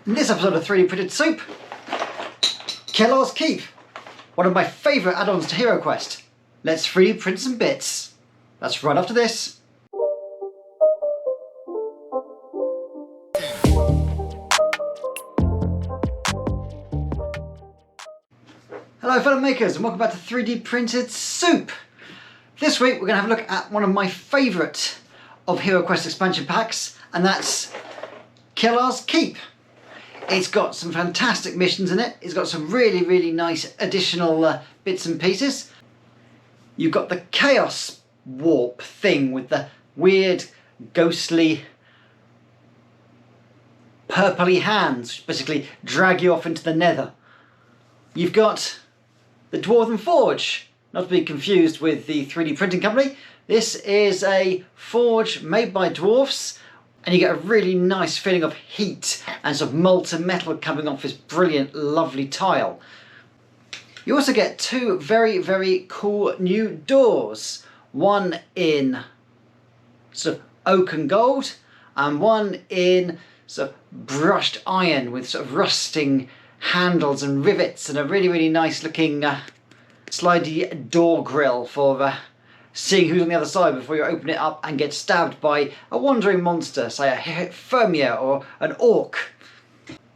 In this episode of 3D Printed Soup, Kellar's Keep, one of my favourite add-ons to Heroquest. Let's 3D print some bits. That's right after this. Hello fellow makers and welcome back to 3D Printed Soup. This week we're going to have a look at one of my favourite of Heroquest expansion packs, and that's Kellar's Keep. It's got some fantastic missions in it. It's got some really nice additional bits and pieces. You've got the chaos warp thing with the weird ghostly purpley hands which basically drag you off into the nether. You've got the Dwarven forge, not to be confused with the 3D printing company. This is a forge made by dwarfs, and you get a really nice feeling of heat and sort of molten metal coming off this brilliant, lovely tile. You also get two very cool new doors. One in sort of oak and gold, and one in sort of brushed iron with sort of rusting handles and rivets, and a really nice looking slidey door grill for seeing who's on the other side before you open it up and get stabbed by a wandering monster, say a Hermia or an orc.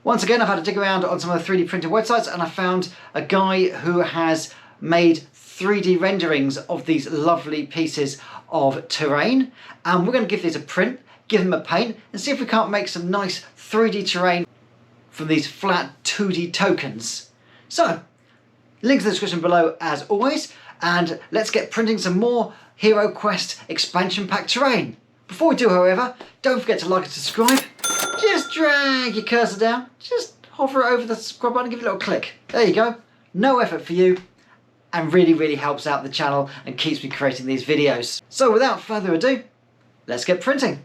Once again, I've had to dig around on some of the 3D printed websites, and I found a guy who has made 3D renderings of these lovely pieces of terrain, and we're going to give these a print, give them a paint, and see if we can't make some nice 3D terrain from these flat 2D tokens. So, links in the description below as always, and let's get printing some more Heroquest expansion pack terrain. Before we do, however, don't forget to like and subscribe. Just drag your cursor down, just hover over the subscribe button and give it a little click. There you go. No effort for you, and really helps out the channel and keeps me creating these videos. So without further ado, let's get printing.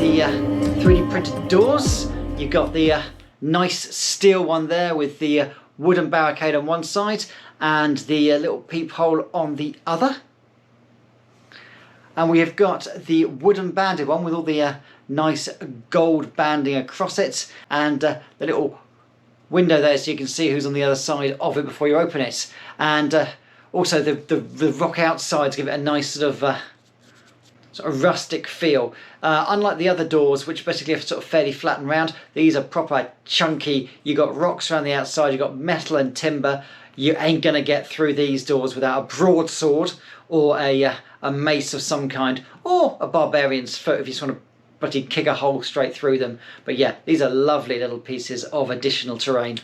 the 3D printed doors. You've got the nice steel one there with the wooden barricade on one side and the little peephole on the other. And we have got the wooden banded one with all the nice gold banding across it, and the little window there so you can see who's on the other side of it before you open it. And also the rock outside to give it a nice sort of rustic feel. Unlike the other doors, which basically are sort of fairly flat and round, these are proper chunky. You got rocks around the outside, you got metal and timber. You ain't gonna get through these doors without a broadsword or a mace of some kind, or a barbarian's foot if you just want to bloody kick a hole straight through them. But yeah, these are lovely little pieces of additional terrain.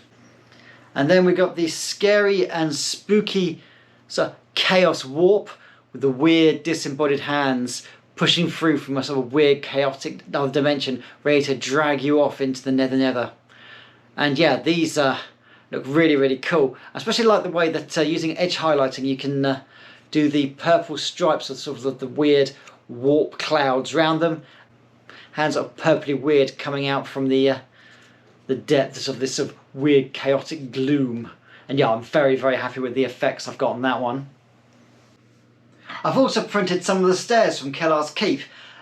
And then we got the scary and spooky sort of chaos warp with the weird disembodied hands pushing through from a sort of weird chaotic other dimension, ready to drag you off into the nether nether. And yeah, these look really, really cool. I especially like the way that using edge highlighting you can do the purple stripes of sort of the weird warp clouds around them. Hands are purpley weird coming out from the depths of this sort of weird chaotic gloom. And yeah, I'm very, very happy with the effects I've got on that one. I've also printed some of the stairs from Kellar's Keep.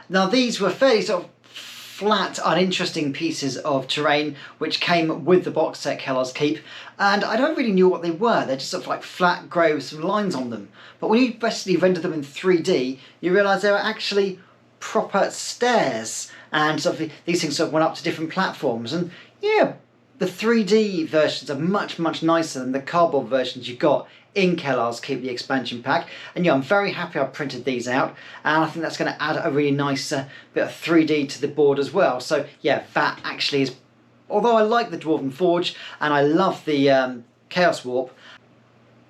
Now these were fairly sort of flat, uninteresting pieces of terrain which came with the box set Kellar's Keep, and I don't really know what they were. They're just sort of like flat grey with some lines on them. But when you basically render them in 3D, you realise they were actually proper stairs, and sort of these things sort of went up to different platforms. And yeah, the 3D versions are much, much nicer than the cardboard versions you got in Kellar's Keep, the expansion pack. And yeah, I'm very happy I printed these out, and I think that's going to add a really nice bit of 3D to the board as well. So yeah, that actually is, although I like the Dwarven Forge and I love the Chaos Warp,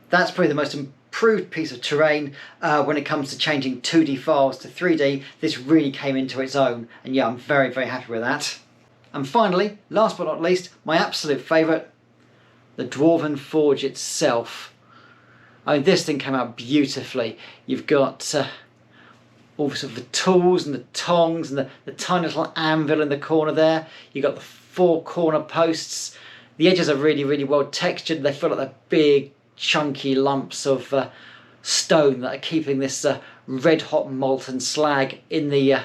that's probably the most improved piece of terrain when it comes to changing 2D files to 3D. This really came into its own, and yeah, I'm very, very happy with that. And finally, last but not least, my absolute favourite, the Dwarven Forge itself. I mean, this thing came out beautifully. You've got all sort of the tools and the tongs and the tiny little anvil in the corner there. You've got the 4 corner posts. The edges are really, really well textured. They feel like they're big, chunky lumps of stone that are keeping this red hot molten slag in the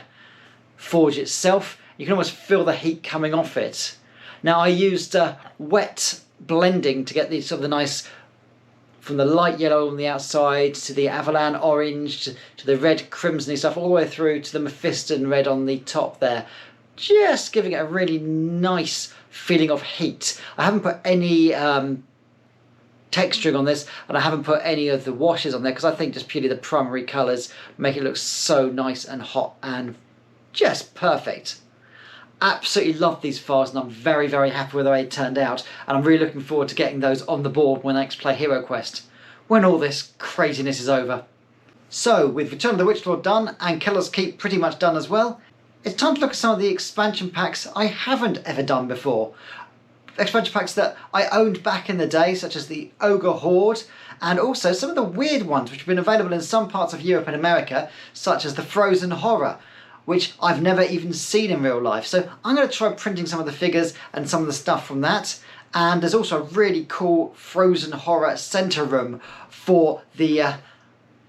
forge itself. You can almost feel the heat coming off it. Now I used wet blending to get these sort of the nice, from the light yellow on the outside to the Avalan orange to the red crimsony stuff, all the way through to the Mephiston red on the top there. Just giving it a really nice feeling of heat. I haven't put any texturing on this, and I haven't put any of the washes on there because I think just purely the primary colours make it look so nice and hot and just perfect. Absolutely love these files, and I'm very, very happy with the way it turned out, and I'm really looking forward to getting those on the board when I next play Heroquest, when all this craziness is over. So, with Return of the Witch Lord done and Kellar's Keep pretty much done as well, it's time to look at some of the expansion packs I haven't ever done before. Expansion packs that I owned back in the day, such as the Ogre Horde, and also some of the weird ones which have been available in some parts of Europe and America, such as the Frozen Horror, which I've never even seen in real life. So I'm going to try printing some of the figures and some of the stuff from that. And there's also a really cool Frozen Horror centre room for the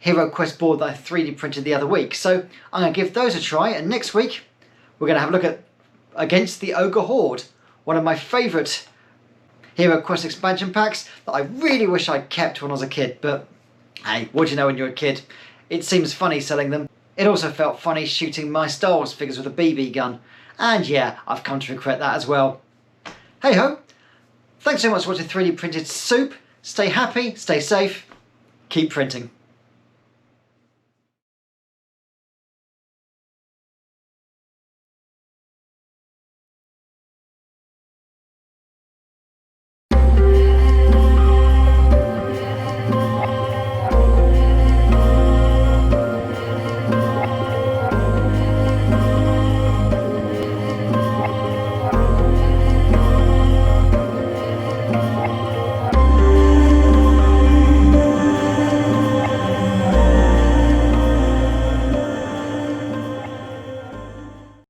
Heroquest board that I 3D printed the other week. So I'm going to give those a try, and next week we're going to have a look at Against the Ogre Horde, one of my favourite Heroquest expansion packs that I really wish I'd kept when I was a kid, but hey, what do you know when you're a kid? It seems funny selling them. It also felt funny shooting my Star Wars figures with a BB gun. And yeah, I've come to regret that as well. Hey ho! Thanks so much for watching 3D Printed Soup. Stay happy, stay safe, keep printing.